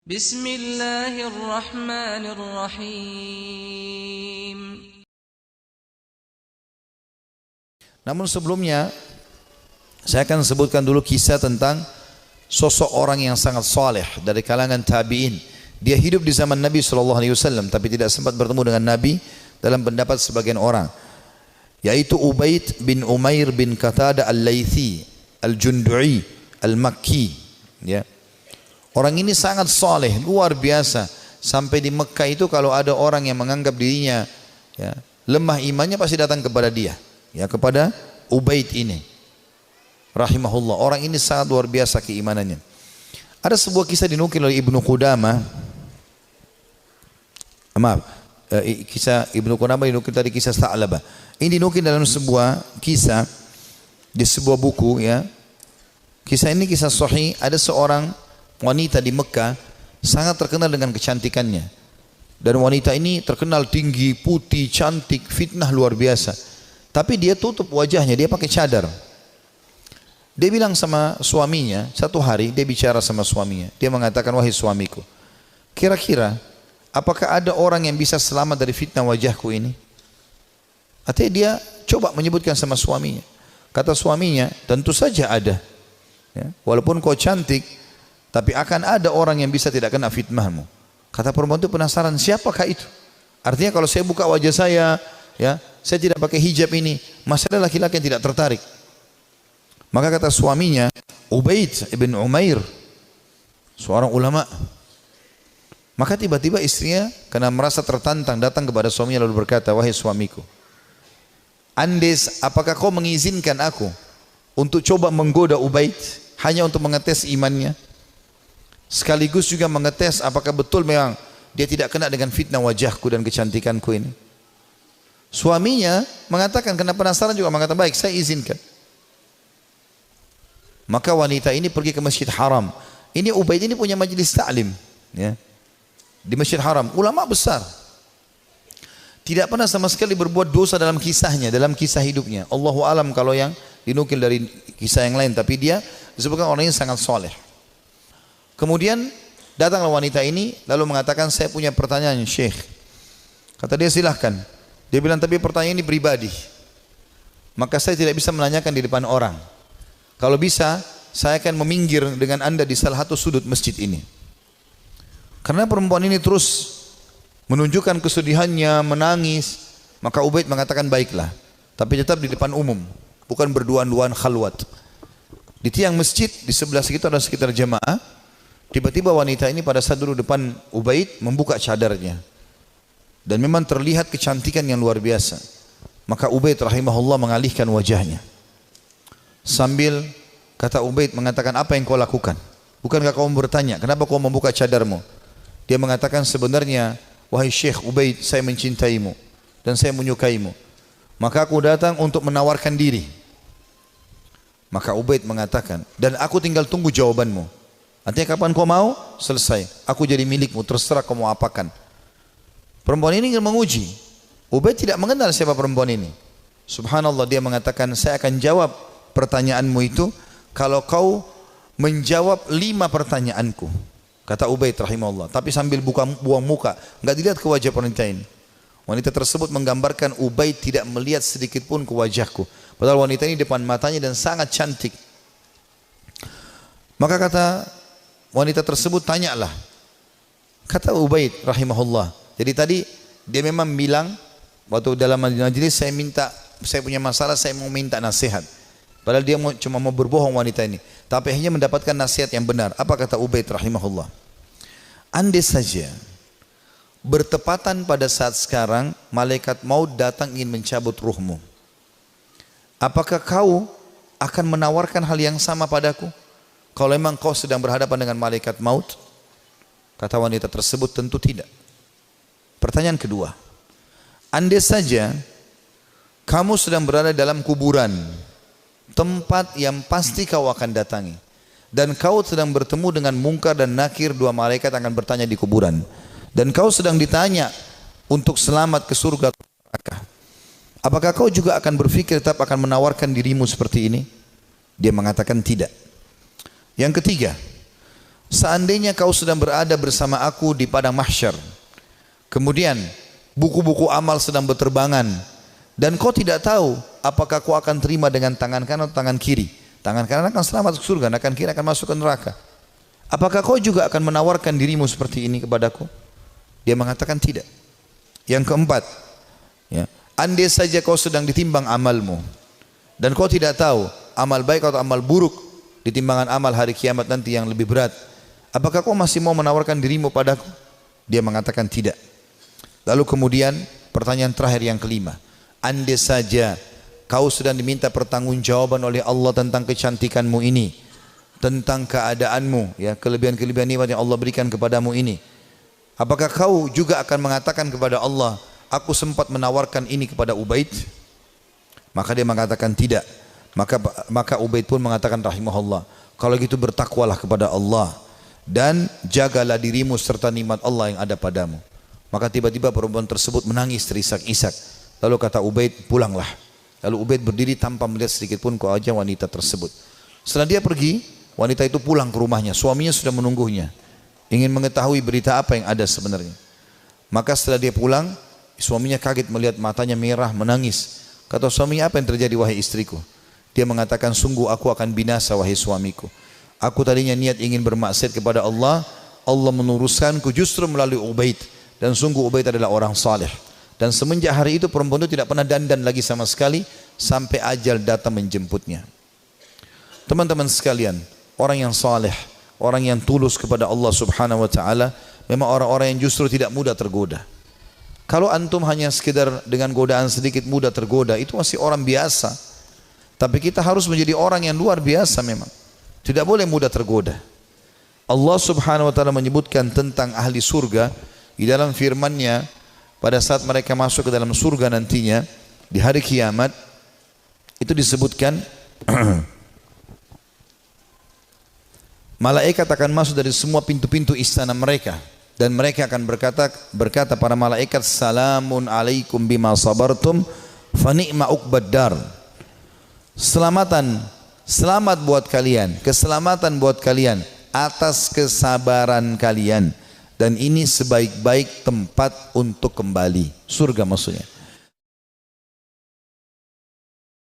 Bismillahirrahmanirrahim. Namun sebelumnya saya akan sebutkan dulu kisah tentang sosok orang yang sangat saleh dari kalangan tabi'in. Dia hidup di zaman Nabi SAW tapi tidak sempat bertemu dengan Nabi dalam pendapat sebagian orang, yaitu Ubaid bin Umair bin Qatadah al-Laythi al-Jundu'i al-Makki. Ya. Orang ini sangat saleh, luar biasa. Sampai di Mekah itu kalau ada orang yang menganggap dirinya lemah imannya pasti datang kepada dia, kepada Ubaid ini rahimahullah. Orang ini sangat luar biasa keimanannya. Ada sebuah kisah dinukil oleh Ibnu Qudamah. Kisah Ibnu Qudamah dinukil tadi kisah Sa'labah. Ini dinukil dalam sebuah kisah di sebuah buku. Kisah ini kisah sahih. Ada seorang wanita di Mekah sangat terkenal dengan kecantikannya. Dan wanita ini terkenal tinggi, putih, cantik, fitnah luar biasa. Tapi dia tutup wajahnya, dia pakai cadar. Dia bilang sama suaminya, satu hari dia bicara sama suaminya. Dia mengatakan, wahai suamiku, kira-kira apakah ada orang yang bisa selamat dari fitnah wajahku ini? Artinya dia coba menyebutkan sama suaminya. Kata suaminya, tentu saja ada. Walaupun kau cantik, tapi akan ada orang yang bisa tidak kena fitnahmu. Kata perempuan itu penasaran, siapakah itu? Artinya kalau saya buka wajah saya tidak pakai hijab ini, masih ada laki-laki yang tidak tertarik. Maka kata suaminya, Ubaid ibn Umair, seorang ulama. Maka tiba-tiba istrinya karena merasa tertantang datang kepada suaminya lalu berkata, wahai suamiku, Andes, apakah kau mengizinkan aku untuk coba menggoda Ubaid hanya untuk mengetes imannya? Sekaligus juga mengetes apakah betul memang dia tidak kena dengan fitnah wajahku dan kecantikanku ini. Suaminya mengatakan karena penasaran juga mengatakan, baik, saya izinkan. Maka wanita ini pergi ke Masjid Haram. Ini Ubaid ini punya majlis ta'lim di Masjid Haram, ulama besar. Tidak pernah sama sekali berbuat dosa dalam kisahnya, dalam kisah hidupnya. Allahu alam kalau yang dinukil dari kisah yang lain, tapi dia disebutkan orang yang sangat soleh. Kemudian datanglah wanita ini lalu mengatakan, saya punya pertanyaan Syekh. Kata dia, silahkan. Dia bilang, tapi pertanyaan ini pribadi, maka saya tidak bisa menanyakan di depan orang. Kalau bisa, saya akan meminggir dengan anda di salah satu sudut masjid ini. Karena perempuan ini terus menunjukkan kesedihannya, menangis. Maka Ubaid mengatakan, baiklah, tapi tetap di depan umum, bukan berduaan-duaan khalwat. Di tiang masjid, di sebelah situ ada sekitar jemaah. Tiba-tiba wanita ini pada saat duduk depan Ubaid membuka cadarnya. Dan memang terlihat kecantikan yang luar biasa. Maka Ubaid rahimahullah mengalihkan wajahnya. Sambil kata Ubaid mengatakan, apa yang kau lakukan? Bukankah kau bertanya, kenapa kau membuka cadarmu? Dia mengatakan, sebenarnya wahai Syekh Ubaid, saya mencintaimu dan saya menyukaimu. Maka aku datang untuk menawarkan diri. Maka Ubaid mengatakan, dan aku tinggal tunggu jawabanmu. Artinya kapan kau mau? Selesai, aku jadi milikmu, terserah kau mau apakan. Perempuan ini ingin menguji. Ubaid tidak mengenal siapa perempuan ini. Subhanallah, dia mengatakan, saya akan jawab pertanyaanmu itu kalau kau menjawab 5 pertanyaanku. Kata Ubaid rahimahullah, tapi sambil buang muka, enggak dilihat ke wajah wanita ini. Wanita tersebut menggambarkan Ubaid tidak melihat sedikit pun ke wajahku, padahal wanita ini depan matanya dan sangat cantik. Maka kata wanita tersebut, tanyalah. Kata Ubaid rahimahullah, jadi tadi dia memang bilang waktu dalam majelis, saya punya masalah, saya mau minta nasihat. Padahal dia cuma mau berbohong wanita ini, tapi hanya mendapatkan nasihat yang benar. Apa kata Ubaid rahimahullah? Andai saja bertepatan pada saat sekarang malaikat maut datang ingin mencabut ruhmu, apakah kau akan menawarkan hal yang sama padaku? Kalau memang kau sedang berhadapan dengan malaikat maut? Kata wanita tersebut, tentu tidak. Pertanyaan kedua, andai saja kamu sedang berada dalam kuburan, tempat yang pasti kau akan datangi, dan kau sedang bertemu dengan Munkar dan Nakir, 2 malaikat akan bertanya di kuburan, dan kau sedang ditanya untuk selamat ke surga atau neraka, apakah kau juga akan berpikir tetap akan menawarkan dirimu seperti ini? Dia mengatakan tidak. Yang ketiga, seandainya kau sedang berada bersama aku di padang mahsyar, kemudian buku-buku amal sedang berterbangan, dan kau tidak tahu apakah kau akan terima dengan tangan kanan atau tangan kiri. Tangan kanan akan selamat ke surga, tangan kiri akan masuk ke neraka. Apakah kau juga akan menawarkan dirimu seperti ini kepadaku? Dia mengatakan tidak. Yang keempat, ya, andai saja kau sedang ditimbang amalmu dan kau tidak tahu amal baik atau amal buruk di timbangan amal hari kiamat nanti yang lebih berat, apakah kau masih mau menawarkan dirimu padaku? Dia mengatakan tidak. Lalu kemudian pertanyaan terakhir yang kelima, andai saja kau sedang diminta pertanggungjawaban oleh Allah tentang kecantikanmu ini, tentang keadaanmu, ya, kelebihan-kelebihan nikmat yang Allah berikan kepadamu ini, apakah kau juga akan mengatakan kepada Allah, aku sempat menawarkan ini kepada Ubaid? Maka dia mengatakan tidak. Maka Ubaid pun mengatakan rahimahullah, kalau gitu bertakwalah kepada Allah dan jagalah dirimu serta nikmat Allah yang ada padamu. Maka tiba-tiba perempuan tersebut menangis terisak-isak. Lalu kata Ubaid, pulanglah. Lalu Ubaid berdiri tanpa melihat sedikit pun ke wajah wanita tersebut. Setelah dia pergi, wanita itu pulang ke rumahnya. Suaminya sudah menunggunya, ingin mengetahui berita apa yang ada sebenarnya. Maka setelah dia pulang, suaminya kaget melihat matanya merah, menangis. Kata suaminya, apa yang terjadi wahai istriku? Dia mengatakan, sungguh aku akan binasa wahai suamiku. Aku tadinya niat ingin bermaksiat kepada Allah, Allah menuruskanku justru melalui Ubaid. Dan sungguh Ubaid adalah orang saleh. Dan semenjak hari itu perempuan itu tidak pernah dandan lagi sama sekali sampai ajal datang menjemputnya. Teman-teman sekalian, orang yang saleh, orang yang tulus kepada Allah Subhanahu wa taala memang orang-orang yang justru tidak mudah tergoda. Kalau antum hanya sekedar dengan godaan sedikit mudah tergoda, itu masih orang biasa. Tapi kita harus menjadi orang yang luar biasa memang. Tidak boleh mudah tergoda. Allah Subhanahu wa taala menyebutkan tentang ahli surga di dalam firman-Nya pada saat mereka masuk ke dalam surga nantinya di hari kiamat, itu disebutkan malaikat akan masuk dari semua pintu-pintu istana mereka, dan mereka akan berkata para malaikat, salamun alaikum bima sabartum fa ni'ma uqbad dar. Selamat buat kalian, keselamatan buat kalian atas kesabaran kalian, dan ini sebaik-baik tempat untuk kembali, surga maksudnya.